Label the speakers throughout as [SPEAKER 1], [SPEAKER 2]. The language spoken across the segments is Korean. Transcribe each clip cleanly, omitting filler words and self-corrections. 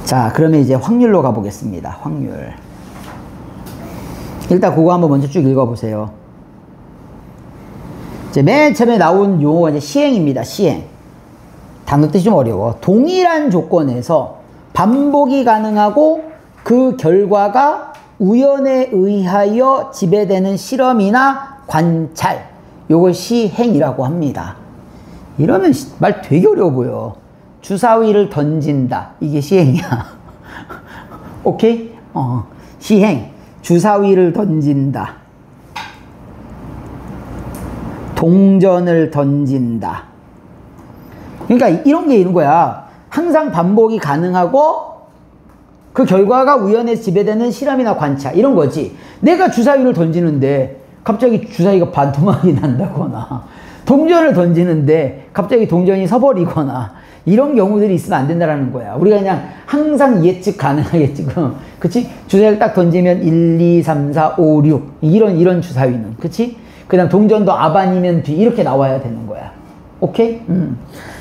[SPEAKER 1] 자, 그러면 이제 확률로 가보겠습니다. 확률. 일단 그거 한번 먼저 쭉 읽어보세요. 이제 맨 처음에 나온 용어가 이제 시행입니다. 시행. 단어 뜻이 좀 어려워. 동일한 조건에서 반복이 가능하고 그 결과가 우연에 의하여 지배되는 실험이나 관찰. 요걸 시행이라고 합니다. 이러면 말 되게 어려워 보여. 주사위를 던진다. 이게 시행이야. 오케이? 시행. 주사위를 던진다. 동전을 던진다. 그러니까 이런 게 있는 거야. 항상 반복이 가능하고 그 결과가 우연에 지배되는 실험이나 관찰. 이런 거지. 내가 주사위를 던지는데 갑자기 주사위가 반토막이 난다거나 동전을 던지는데 갑자기 동전이 서버리거나 이런 경우들이 있으면 안 된다라는 거야. 우리가 그냥 항상 예측 가능하게 지금, 그치? 주사위를 딱 던지면 1, 2, 3, 4, 5, 6 이런 주사위는, 그치? 그 다음 동전도 앞아니면 뒤 이렇게 나와야 되는 거야. 오케이?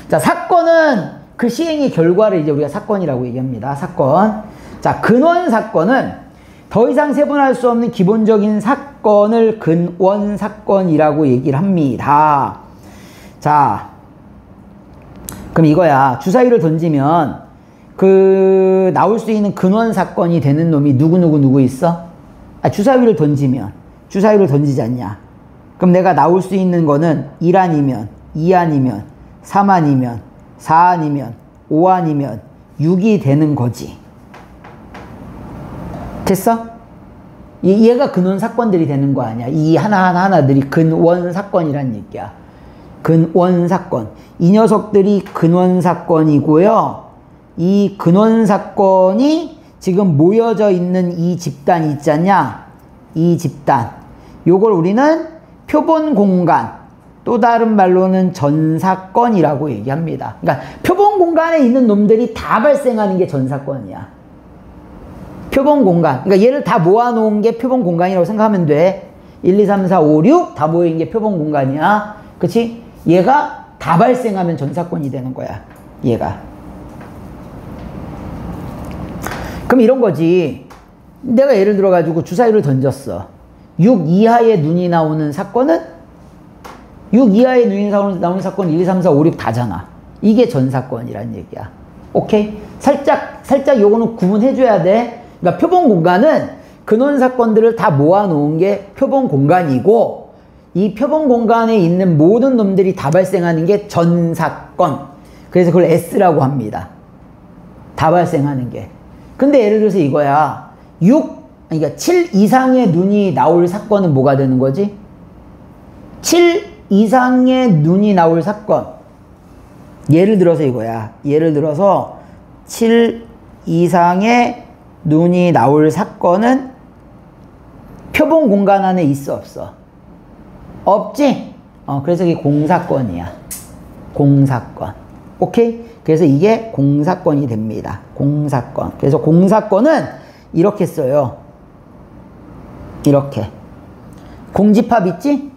[SPEAKER 1] 자, 사건은 그 시행의 결과를 이제 우리가 사건이라고 얘기합니다. 사건. 자, 근원 사건은 더 이상 세분할 수 없는 기본적인 사건을 근원 사건이라고 얘기를 합니다. 자, 그럼 이거야. 주사위를 던지면 나올 수 있는 근원 사건이 되는 놈이 누구 있어? 주사위를 던지면, 주사위를 던지지 않냐? 그럼 내가 나올 수 있는 거는 1 아니면, 2 아니면, 3 아니면, 4 아니면, 5 아니면, 6이 되는 거지. 됐어? 얘가 근원 사건들이 되는 거 아니야. 이 하나들이 근원 사건이란 얘기야. 근원 사건. 이 녀석들이 근원 사건이고요. 이 근원 사건이 지금 모여져 있는 이 집단 있지 않냐? 이 집단. 요걸 우리는 표본 공간, 또 다른 말로는 전사건이라고 얘기합니다. 그러니까 표본 공간에 있는 놈들이 다 발생하는 게 전사건이야. 표본 공간. 그러니까 얘를 다 모아놓은 게 표본 공간이라고 생각하면 돼. 1, 2, 3, 4, 5, 6 다 모인 게 표본 공간이야. 그치? 얘가 다 발생하면 전사건이 되는 거야. 얘가. 그럼 이런 거지. 내가 예를 들어가지고 주사위를 던졌어. 6 이하의 눈이 나오는 사건은 6 이하의 눈이 나오는 사건은 1, 2, 3, 4, 5, 6 다잖아. 이게 전사건이란 얘기야. 오케이? 살짝 요거는 구분해줘야 돼. 그러니까 표본 공간은 근원 사건들을 다 모아놓은 게 표본 공간이고, 이 표본 공간에 있는 모든 놈들이 다 발생하는 게 전사건. 그래서 그걸 S라고 합니다. 다 발생하는 게. 근데 예를 들어서 이거야. 그러니까 7 이상의 눈이 나올 사건은 뭐가 되는 거지? 7 이상의 눈이 나올 사건. 예를 들어서 이거야. 예를 들어서 7 이상의 눈이 나올 사건은 표본 공간 안에 있어, 없어? 없지? 그래서 이게 공사건이야. 공사건. 오케이? 그래서 이게 공사건이 됩니다. 공사건. 그래서 공사건은 이렇게 써요. 이렇게. 공집합 있지?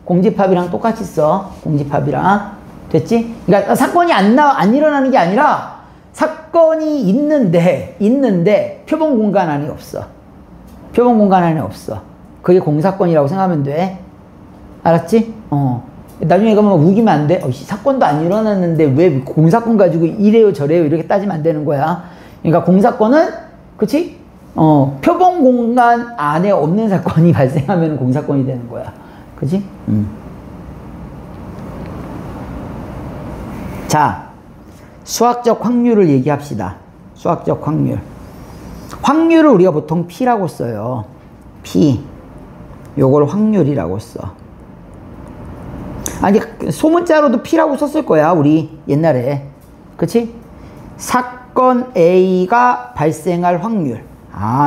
[SPEAKER 1] 공집합이랑 똑같이 써. 공집합이랑. 됐지? 그러니까 사건이 안 일어나는 게 아니라 사건이 있는데 표본 공간 안에 없어. 표본 공간 안에 없어. 그게 공사건이라고 생각하면 돼. 알았지? 나중에 가면 우기면 안 돼. 사건도 안 일어났는데 왜 공사건 가지고 이래요 저래요 이렇게 따지면 안 되는 거야. 그러니까 공사건은, 그치? 표본 공간 안에 없는 사건이 발생하면 공사건이 되는 거야. 그치? 자, 수학적 확률을 얘기합시다. 수학적 확률. 확률을 우리가 보통 P라고 써요. P. 요걸 확률이라고 써. 아니, 소문자로도 P라고 썼을 거야, 우리 옛날에. 그치? 사건 A가 발생할 확률.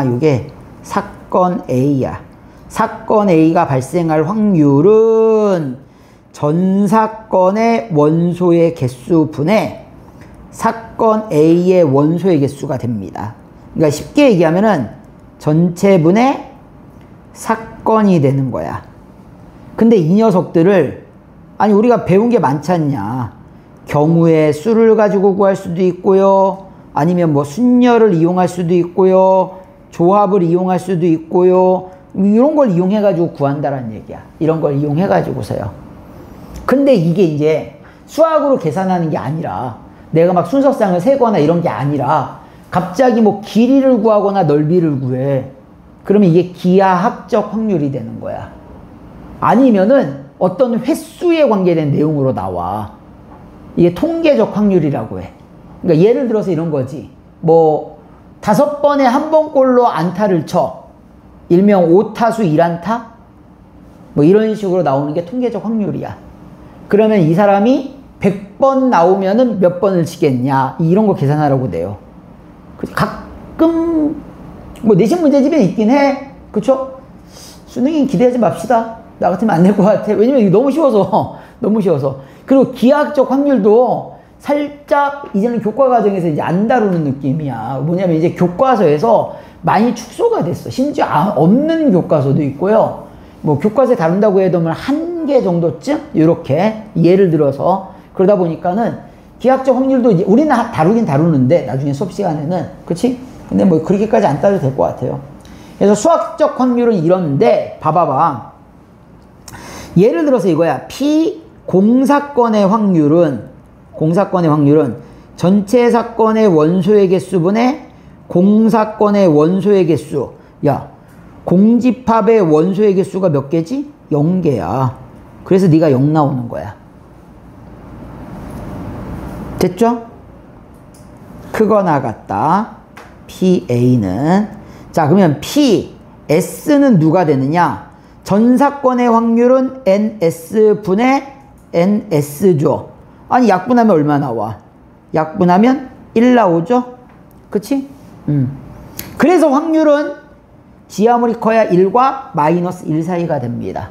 [SPEAKER 1] 요게 사건 A야. 사건 A가 발생할 확률은 전 사건의 원소의 개수 분의 사건 A의 원소의 개수가 됩니다. 그러니까 쉽게 얘기하면은 전체 분의 사건이 되는 거야. 근데 이 녀석들을, 우리가 배운 게 많지 않냐. 경우의 수를 가지고 구할 수도 있고요. 아니면 뭐 순열을 이용할 수도 있고요. 조합을 이용할 수도 있고요. 이런 걸 이용해가지고 구한다라는 얘기야. 이런 걸 이용해가지고서요. 근데 이게 이제 수학으로 계산하는 게 아니라 내가 막 순서상을 세거나 이런 게 아니라 갑자기 뭐 길이를 구하거나 넓이를 구해. 그러면 이게 기하학적 확률이 되는 거야. 아니면은 어떤 횟수에 관계된 내용으로 나와. 이게 통계적 확률이라고 해. 그러니까 예를 들어서 이런 거지. 뭐 5번에 한 번 골로 안타를 쳐. 일명 5타수 1안타? 뭐 이런 식으로 나오는 게 통계적 확률이야. 그러면 이 사람이 100번 나오면은 몇 번을 치겠냐. 이런 거 계산하라고 돼요. 가끔 뭐 내신 문제집에 있긴 해. 그쵸? 수능이 기대하지 맙시다. 나 같으면 안 될 것 같아. 왜냐면 이게 너무 쉬워서. 너무 쉬워서. 그리고 기하학적 확률도 살짝 이제는 교과 과정에서 이제 안 다루는 느낌이야. 뭐냐면 이제 교과서에서 많이 축소가 됐어. 심지어 없는 교과서도 있고요. 뭐 교과서에 다룬다고 해도 한 개 정도쯤? 이렇게 예를 들어서 그러다 보니까는 기하학적 확률도 이제 우리는 다루긴 다루는데 나중에 수업 시간에는 그치? 근데 뭐 그렇게까지 안 따도 될 것 같아요. 그래서 수학적 확률은 이런데 봐봐봐. 예를 들어서 이거야. P 공사건의 확률은 전체 사건의 원소의 개수분의 공사건의 원소의 개수. 야, 공집합의 원소의 개수가 몇 개지? 0개야. 그래서 네가 0 나오는 거야. 됐죠? 크거나 같다. PA는. 자, 그러면 PS는 누가 되느냐? 전 사건의 확률은 NS분의 NS죠. 아니, 약분하면 얼마 나와? 약분하면 1 나오죠? 그치? 그래서 확률은 G이 아무리 커야 1과 마이너스 1 사이가 됩니다.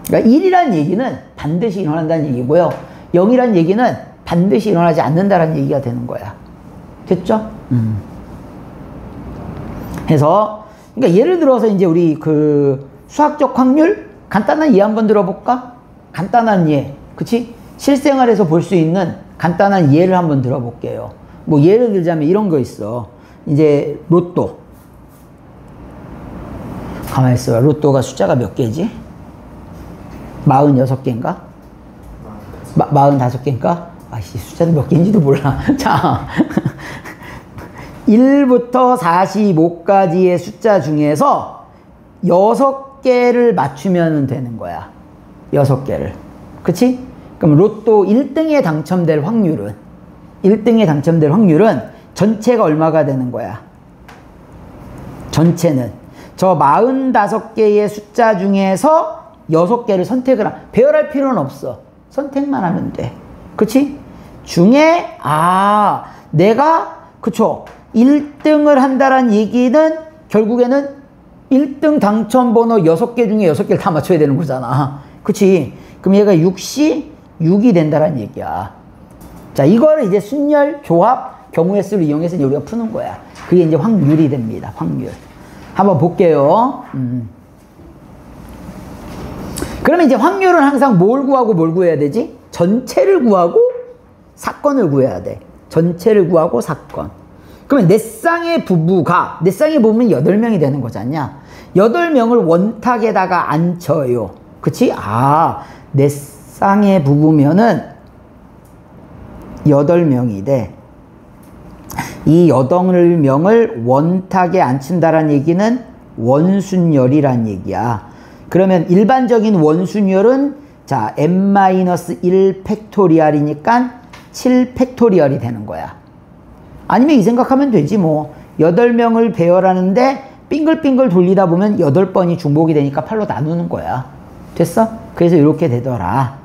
[SPEAKER 1] 그러니까 1이란 얘기는 반드시 일어난다는 얘기고요. 0이란 얘기는 반드시 일어나지 않는다는 얘기가 되는 거야. 됐죠? 해서, 그러니까 예를 들어서 이제 우리 그 수학적 확률? 간단한 예 한번 들어볼까? 간단한 예. 그치? 실생활에서 볼 수 있는 간단한 예를 한번 들어볼게요. 뭐 예를 들자면 이런 거 있어. 이제 로또. 가만히 있어봐. 로또가 숫자가 몇 개지? 46개인가? 45개인가? 아씨, 숫자는 몇 개인지도 몰라. 자, 1부터 45까지의 숫자 중에서 6개를 맞추면 되는 거야. 6개를. 그치? 그럼 로또 1등에 당첨될 확률은 전체가 얼마가 되는 거야? 전체는 저 45개의 숫자 중에서 6개를 선택을 배열할 필요는 없어. 선택만 하면 돼. 그치? 중에 내가 그쵸 1등을 한다란 얘기는 결국에는 1등 당첨번호 6개 중에 6개를 다 맞춰야 되는 거잖아. 그치? 그럼 얘가 6이 된다란 얘기야. 자, 이거를 이제 순열, 조합, 경우의 수를 이용해서 이제 우리가 푸는 거야. 그게 이제 확률이 됩니다. 확률. 한번 볼게요. 그러면 이제 확률은 항상 뭘 구하고 뭘 구해야 되지? 전체를 구하고 사건을 구해야 돼. 전체를 구하고 사건. 그러면 내 쌍의 부부가, 내 쌍의 부부면 8명이 되는 거잖냐? 8명을 원탁에다가 앉혀요. 그치? 내 쌍의 부부면은 8명이 돼. 이 8명을 원탁에 앉힌다라는 얘기는 원순열이란 얘기야. 그러면 일반적인 원순열은 자 n-1 팩토리얼이니까 7 팩토리얼이 되는 거야. 아니면 이 생각하면 되지 뭐. 8명을 배열하는데 빙글빙글 돌리다 보면 8번이 중복이 되니까 8로 나누는 거야. 됐어? 그래서 이렇게 되더라.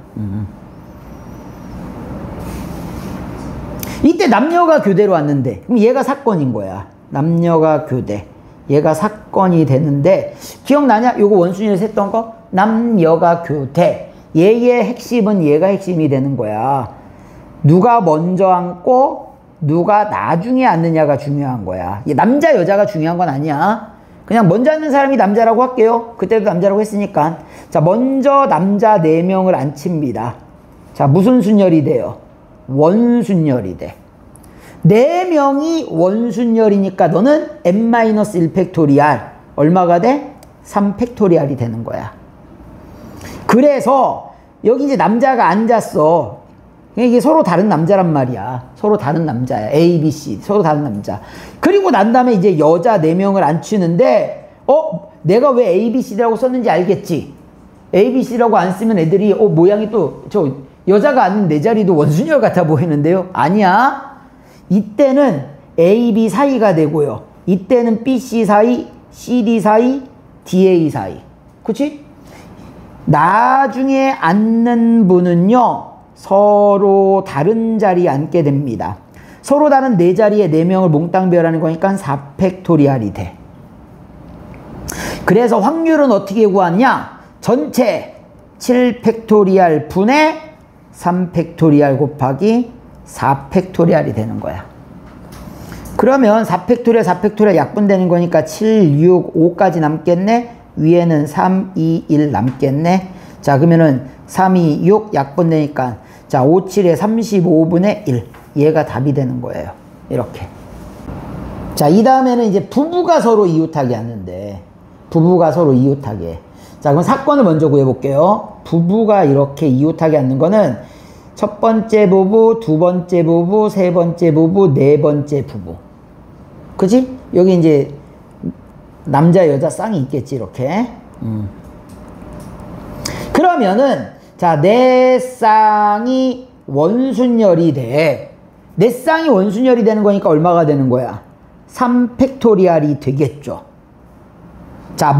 [SPEAKER 1] 이때 남녀가 교대로 왔는데 그럼 얘가 사건인 거야. 남녀가 교대. 얘가 사건이 되는데 기억나냐? 요거 원순위에서 했던 거? 남녀가 교대. 얘의 핵심은 얘가 핵심이 되는 거야. 누가 먼저 앉고 누가 나중에 앉느냐가 중요한 거야. 남자 여자가 중요한 건 아니야. 그냥 먼저 앉는 사람이 남자라고 할게요. 그때도 남자라고 했으니까. 자, 먼저 남자 4명을 앉힙니다. 자, 무슨 순열이 돼요? 원순열이 돼. 4명이 원순열이니까 너는 n-1 팩토리알 얼마가 돼? 3 팩토리알이 되는 거야. 그래서 여기 이제 남자가 앉았어. 이게 서로 다른 남자란 말이야. 서로 다른 남자야. A, B, C 서로 다른 남자. 그리고 난 다음에 이제 여자 4명을 앉히는데 내가 왜 A, B, C라고 썼는지 알겠지? A, B, C라고 안 쓰면 애들이 모양이 또 여자가 앉는 내 자리도 원순열 같아 보이는데요. 아니야. 이때는 A, B 사이가 되고요. 이때는 B, C 사이, C, D 사이, D, A 사이. 그치? 나중에 앉는 분은요, 서로 다른 자리에 앉게 됩니다. 서로 다른 4자리에 4명을 몽땅 배열하는 거니까 4 팩토리알이 돼. 그래서 확률은 어떻게 구하냐? 전체 7 팩토리알 분의 3 팩토리알 곱하기 4 팩토리알이 되는 거야. 그러면 4 팩토리알, 4 팩토리알 약분되는 거니까 7, 6, 5까지 남겠네. 위에는 3, 2, 1 남겠네. 자, 그러면은 3, 2, 6 약분되니까 자, 5, 7에 35분의 1. 얘가 답이 되는 거예요. 이렇게. 자, 이 다음에는 이제 부부가 서로 이웃하게 하는데, 부부가 서로 이웃하게. 자, 그럼 사건을 먼저 구해볼게요. 부부가 이렇게 이웃하게 하는 거는 첫 번째 부부, 두 번째 부부, 세 번째 부부, 네 번째 부부. 그치? 여기 이제 남자, 여자 쌍이 있겠지, 이렇게. 그러면은, 자, 내 쌍이 원순열이 돼. 내 쌍이 원순열이 되는 거니까 얼마가 되는 거야? 3 팩토리알이 되겠죠. 자,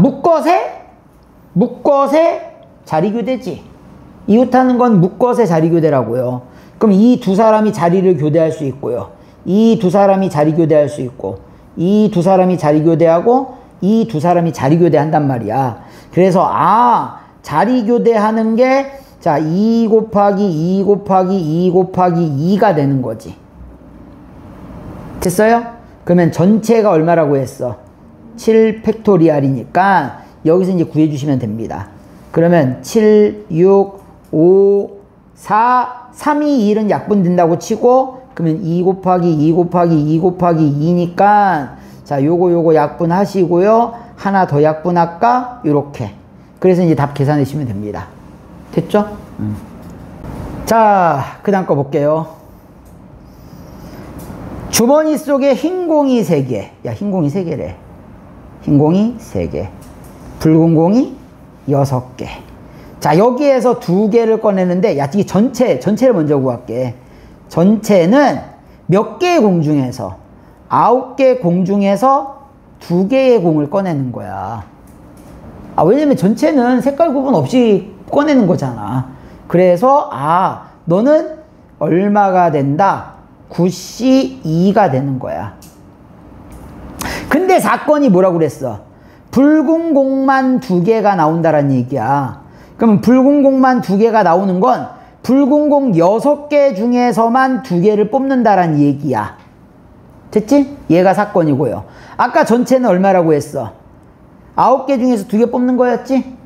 [SPEAKER 1] 묶것의 자리교대지. 이웃하는 건 묶것의 자리교대라고요. 그럼 이 두 사람이 자리를 교대할 수 있고요. 이 두 사람이 자리교대할 수 있고, 이 두 사람이 자리교대하고, 이 두 사람이 자리교대한단 말이야. 그래서 자리교대하는 게 자, 2 곱하기 2 곱하기 2 곱하기 2가 되는 거지. 됐어요? 그러면 전체가 얼마라고 했어? 7 팩토리알이니까 여기서 이제 구해주시면 됩니다. 그러면 7, 6, 5, 4, 3, 2, 1은 약분된다고 치고, 그러면 2 곱하기 2 곱하기 2 곱하기 2니까 자, 요거 약분하시고요. 하나 더 약분할까? 요렇게. 그래서 이제 답 계산하시면 됩니다. 됐죠? 자, 그 다음 거 볼게요. 주머니 속에 흰 공이 3개. 야, 흰 공이 3개래. 흰 공이 3개. 붉은 공이 6개. 자, 여기에서 2개를 꺼내는데, 야, 이게 전체를 먼저 구할게. 전체는 몇 개의 공 중에서? 9개 공 중에서 2개의 공을 꺼내는 거야. 왜냐면 전체는 색깔 구분 없이 꺼내는 거잖아. 그래서 너는 얼마가 된다? 9C2가 되는 거야. 근데 사건이 뭐라고 그랬어? 붉은 공만 2개가 나온다는 얘기야. 그럼 붉은 공만 2개가 나오는 건 붉은 공 6개 중에서만 2개를 뽑는다는 얘기야. 됐지? 얘가 사건이고요. 아까 전체는 얼마라고 했어? 9개 중에서 2개 뽑는 거였지?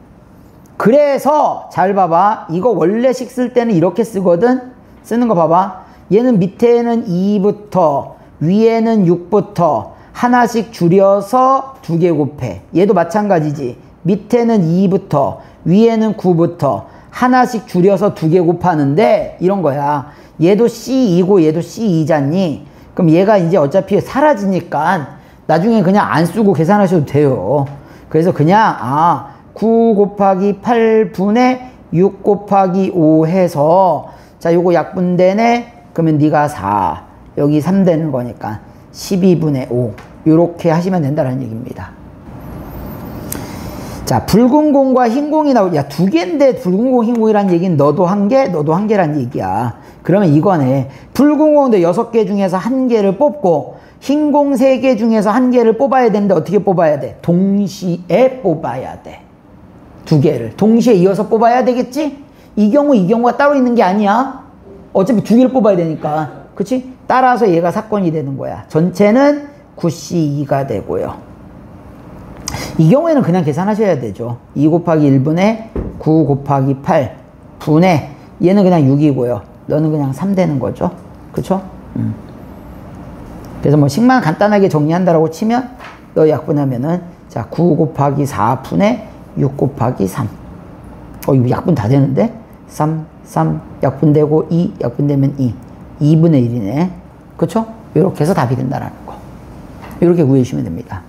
[SPEAKER 1] 그래서 잘 봐봐. 이거 원래식 쓸 때는 이렇게 쓰거든. 쓰는 거 봐봐. 얘는 밑에는 2부터 위에는 6부터 하나씩 줄여서 2개 곱해. 얘도 마찬가지지. 밑에는 2부터 위에는 9부터 하나씩 줄여서 2개 곱하는데 이런 거야. 얘도 C2고 얘도 C2잖니. 그럼 얘가 이제 어차피 사라지니까 나중에 그냥 안 쓰고 계산하셔도 돼요. 그래서 그냥 9 곱하기 8분의 6 곱하기 5 해서 자, 요거 약분되네. 그러면 네가 4, 여기 3 되는 거니까 12분의 5 요렇게 하시면 된다는 얘기입니다. 자, 붉은 공과 흰 공이 야, 2개인데 붉은 공, 흰 공이란 얘기는 너도 1개, 너도 1개란 얘기야. 그러면 이거네. 붉은 공인데 6개 중에서 1개를 뽑고 흰 공 3개 중에서 1개를 뽑아야 되는데 어떻게 뽑아야 돼? 동시에 뽑아야 돼. 2개를 동시에 이어서 뽑아야 되겠지? 이 경우가 따로 있는 게 아니야. 어차피 2개를 뽑아야 되니까. 그치? 따라서 얘가 사건이 되는 거야. 전체는 9C2가 되고요. 이 경우에는 그냥 계산하셔야 되죠. 2 곱하기 1분의 9 곱하기 8 분의 얘는 그냥 6이고요. 너는 그냥 3 되는 거죠. 그쵸? 그래서 뭐 식만 간단하게 정리한다라고 치면 너 약분하면은 자 9 곱하기 4분의 6 곱하기 3. 이거 약분 다 되는데? 3 약분되고 2 약분되면 2분의 1이네. 그쵸? 이렇게 해서 답이 된다라는 거. 이렇게 구해주시면 됩니다.